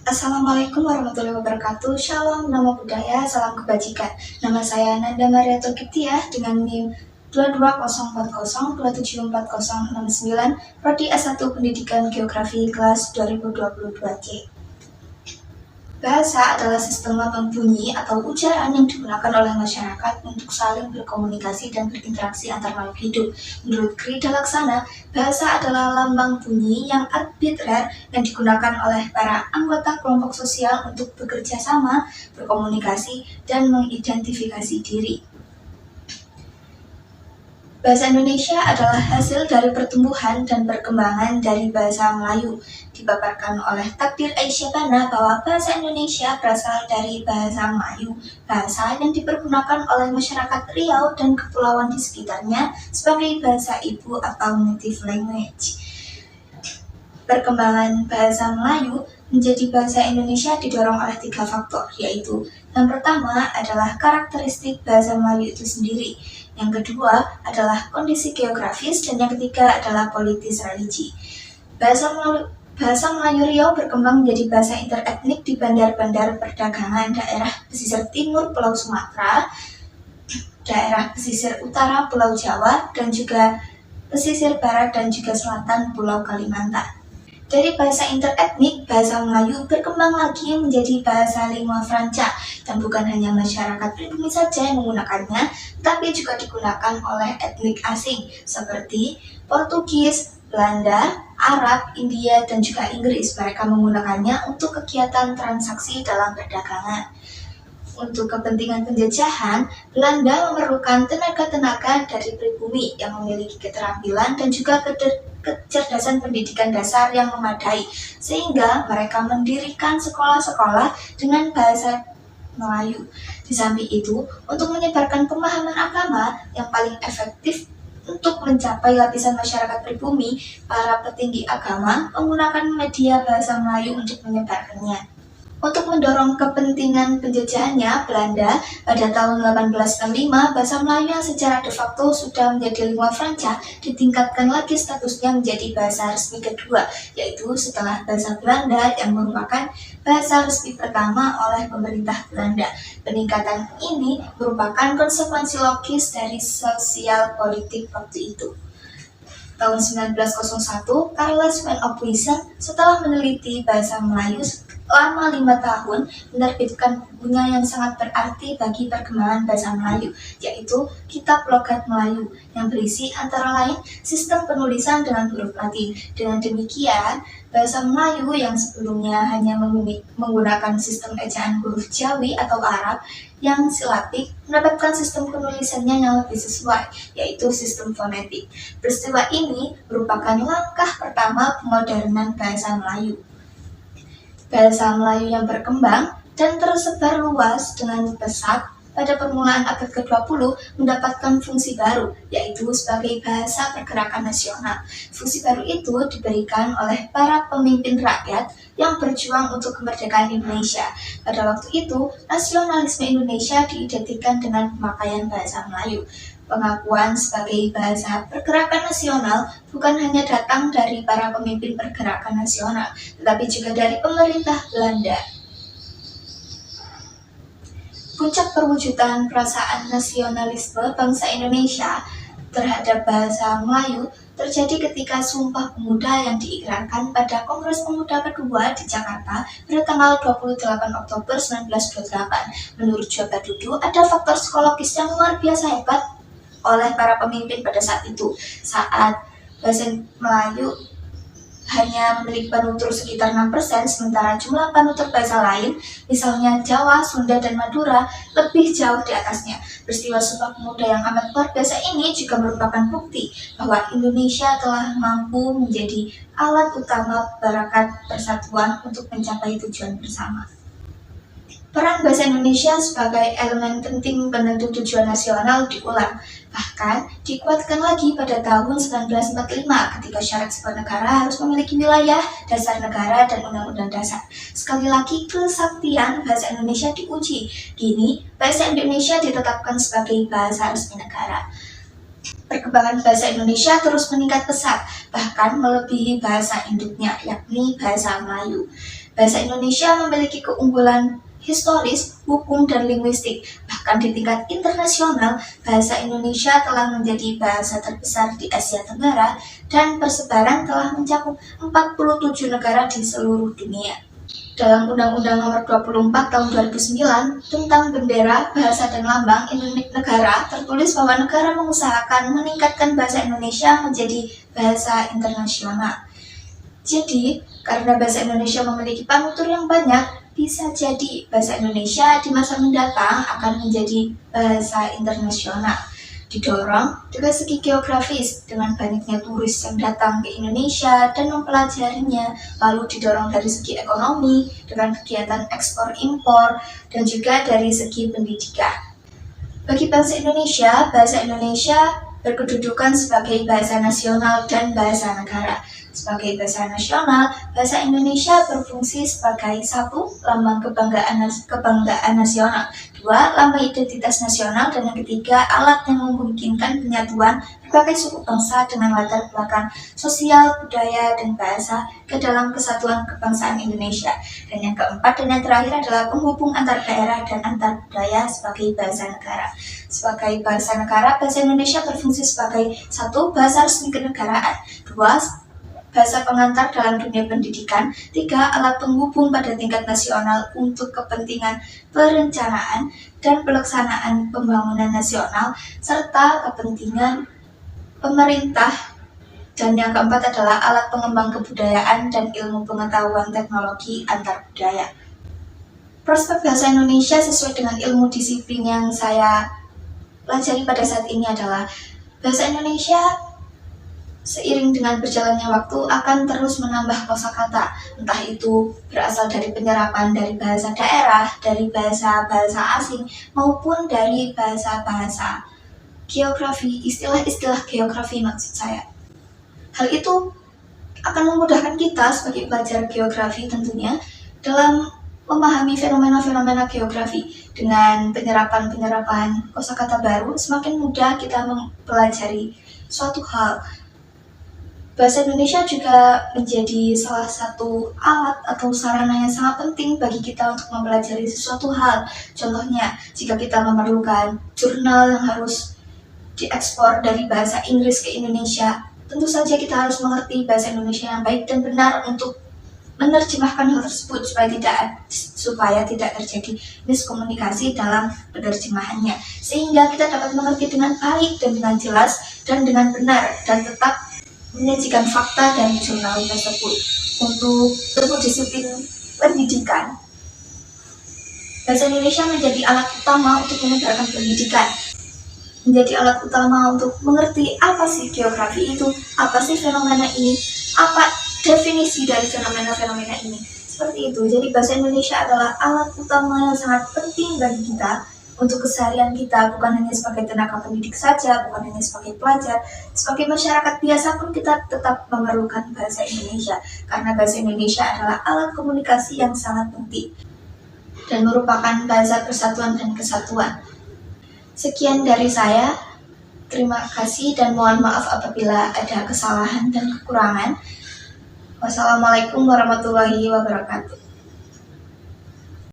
Assalamualaikum warahmatullahi wabarakatuh. Shalom, nama budaya, salam kebajikan. Nama saya Nanda Maria Tulkiptiah dengan NIM 220402740069, Prodi S1 Pendidikan Geografi kelas 2022C. Bahasa adalah sistem lambang bunyi atau ujaran yang digunakan oleh masyarakat untuk saling berkomunikasi dan berinteraksi antar makhluk hidup. Menurut Krida Laksana, bahasa adalah lambang bunyi yang arbitrer yang digunakan oleh para anggota kelompok sosial untuk bekerja sama, berkomunikasi, dan mengidentifikasi diri. Bahasa Indonesia adalah hasil dari pertumbuhan dan perkembangan dari bahasa Melayu. Dipaparkan oleh Takdir Aisyabana bahwa bahasa Indonesia berasal dari bahasa Melayu, bahasa yang dipergunakan oleh masyarakat Riau dan kepulauan di sekitarnya sebagai bahasa ibu atau native language. Perkembangan bahasa Melayu menjadi bahasa Indonesia didorong oleh 3 faktor, yaitu yang pertama adalah karakteristik bahasa Melayu itu sendiri, yang kedua adalah kondisi geografis, dan yang ketiga adalah politis religi. Bahasa Melayu Riau berkembang menjadi bahasa interetnik di bandar-bandar perdagangan daerah pesisir timur Pulau Sumatera, daerah pesisir utara Pulau Jawa, dan juga pesisir barat dan juga selatan Pulau Kalimantan. Dari bahasa interetnik, bahasa Melayu berkembang lagi menjadi bahasa lingua franca, dan bukan hanya masyarakat pribumi saja yang menggunakannya, tapi juga digunakan oleh etnik asing seperti Portugis, Belanda, Arab, India, dan juga Inggris. Mereka menggunakannya untuk kegiatan transaksi dalam perdagangan. Untuk kepentingan penjajahan, Belanda memerlukan tenaga-tenaga dari pribumi yang memiliki keterampilan dan juga kecerdasan pendidikan dasar yang memadai, sehingga mereka mendirikan sekolah-sekolah dengan bahasa Melayu. Di samping itu, untuk menyebarkan pemahaman agama yang paling efektif untuk mencapai lapisan masyarakat pribumi, para petinggi agama menggunakan media bahasa Melayu untuk menyebarkannya. Untuk mendorong kepentingan penjajahannya, Belanda pada tahun 1865, bahasa Melayu yang secara de facto sudah menjadi lingua franca ditingkatkan lagi statusnya menjadi bahasa resmi kedua, yaitu setelah bahasa Belanda yang merupakan bahasa resmi pertama oleh pemerintah Belanda. Peningkatan ini merupakan konsekuensi logis dari sosial politik waktu itu. Tahun 1901, Charles van Ophuijsen setelah meneliti bahasa Melayu selama 5 tahun menerbitkan bukunya yang sangat berarti bagi perkembangan bahasa Melayu, yaitu Kitab Logat Melayu, yang berisi antara lain sistem penulisan dengan huruf Latin. Dengan demikian, bahasa Melayu yang sebelumnya hanya menggunakan sistem ejaan huruf Jawi atau Arab yang silabik mendapatkan sistem penulisannya yang lebih sesuai, yaitu sistem fonetik. Peristiwa ini merupakan langkah pertama pemodernan bahasa Melayu. Bahasa Melayu yang berkembang dan tersebar luas dengan pesat pada permulaan abad ke-20 mendapatkan fungsi baru, yaitu sebagai bahasa pergerakan nasional. Fungsi baru itu diberikan oleh para pemimpin rakyat yang berjuang untuk kemerdekaan Indonesia. Pada waktu itu, nasionalisme Indonesia diidentikan dengan pemakaian bahasa Melayu. Pengakuan sebagai bahasa pergerakan nasional bukan hanya datang dari para pemimpin pergerakan nasional, tetapi juga dari pemerintah Belanda. Puncak perwujudan perasaan nasionalisme bangsa Indonesia terhadap bahasa Melayu terjadi ketika Sumpah Pemuda yang diikrarkan pada Kongres Pemuda kedua di Jakarta pada tanggal 28 Oktober 1928. Menurut Joe Badudu, ada faktor psikologis yang luar biasa hebat oleh para pemimpin pada saat itu. Saat bahasa Melayu hanya memiliki penutur sekitar 6%, sementara jumlah penutur bahasa lain, misalnya Jawa, Sunda, dan Madura, lebih jauh di atasnya. Peristiwa Sumpah Pemuda yang amat luar biasa ini juga merupakan bukti bahwa Indonesia telah mampu menjadi alat utama barakat persatuan untuk mencapai tujuan bersama. Peran bahasa Indonesia sebagai elemen penting penentu tujuan nasional diulang, bahkan dikuatkan lagi pada tahun 1945 ketika syarat sebuah negara harus memiliki wilayah, dasar negara, dan undang-undang dasar. Sekali lagi kesaktian bahasa Indonesia diuji. Kini, bahasa Indonesia ditetapkan sebagai bahasa resmi negara. Perkembangan bahasa Indonesia terus meningkat pesat, bahkan melebihi bahasa induknya, yakni bahasa Melayu. Bahasa Indonesia memiliki keunggulan historis, hukum, dan linguistik. Bahkan di tingkat internasional, bahasa Indonesia telah menjadi bahasa terbesar di Asia Tenggara dan persebaran telah mencakup 47 negara di seluruh dunia. Dalam Undang-Undang Nomor 24 Tahun 2009 tentang Bendera, Bahasa, dan Lambang Negara tertulis bahwa negara mengusahakan meningkatkan bahasa Indonesia menjadi bahasa internasional. Jadi, karena bahasa Indonesia memiliki penutur yang banyak, bisa jadi bahasa Indonesia di masa mendatang akan menjadi bahasa internasional. Didorong dari segi geografis dengan banyaknya turis yang datang ke Indonesia dan mempelajarinya, lalu didorong dari segi ekonomi dengan kegiatan ekspor impor, dan juga dari segi pendidikan. Bagi bahasa Indonesia berkedudukan sebagai bahasa nasional dan bahasa negara. Sebagai bahasa nasional, bahasa Indonesia berfungsi sebagai 1. Lambang kebanggaan nasional, 2. Lambang identitas nasional, dan yang ketiga, alat yang memungkinkan penyatuan berbagai suku bangsa dengan latar belakang sosial, budaya, dan bahasa ke dalam kesatuan kebangsaan Indonesia. Dan yang keempat dan yang terakhir adalah penghubung antar daerah dan antar budaya sebagai bahasa negara. Sebagai bahasa negara, bahasa Indonesia berfungsi sebagai 1. Bahasa resmi kenegaraan, 2. Bahasa pengantar dalam dunia pendidikan, 3. Alat penghubung pada tingkat nasional untuk kepentingan perencanaan dan pelaksanaan pembangunan nasional, serta kepentingan pemerintah. Dan yang keempat adalah alat pengembang kebudayaan dan ilmu pengetahuan teknologi antar budaya. Prospek bahasa Indonesia sesuai dengan ilmu disiplin yang saya pelajari pada saat ini adalah bahasa Indonesia seiring dengan berjalannya waktu akan terus menambah kosakata, entah itu berasal dari penyerapan dari bahasa daerah, dari bahasa-bahasa asing, maupun dari bahasa-bahasa geografi, istilah-istilah geografi maksud saya. Hal itu akan memudahkan kita sebagai pelajar geografi tentunya dalam memahami fenomena-fenomena geografi. Dengan penyerapan kosakata baru, semakin mudah kita mempelajari suatu hal. Bahasa Indonesia juga menjadi salah satu alat atau sarana yang sangat penting bagi kita untuk mempelajari sesuatu hal. Contohnya, jika kita memerlukan jurnal yang harus diekspor dari bahasa Inggris ke Indonesia, tentu saja kita harus mengerti bahasa Indonesia yang baik dan benar untuk menerjemahkan hal tersebut supaya tidak terjadi miskomunikasi dalam penerjemahannya, sehingga kita dapat mengerti dengan baik dan dengan jelas dan dengan benar dan tetap menyajikan fakta dari jurnal tersebut. Untuk ilmu disiplin pendidikan, bahasa Indonesia menjadi alat utama untuk menegakkan pendidikan, menjadi alat utama untuk mengerti apa sih geografi itu, apa sih fenomena ini, apa definisi dari fenomena-fenomena ini. Seperti itu. Jadi bahasa Indonesia adalah alat utama yang sangat penting bagi kita untuk keseharian kita, bukan hanya sebagai tenaga pendidik saja, bukan hanya sebagai pelajar, sebagai masyarakat biasa pun kita tetap memerlukan bahasa Indonesia, karena bahasa Indonesia adalah alat komunikasi yang sangat penting dan merupakan bahasa persatuan dan kesatuan. Sekian dari saya, terima kasih dan mohon maaf apabila ada kesalahan dan kekurangan. Wassalamualaikum warahmatullahi wabarakatuh.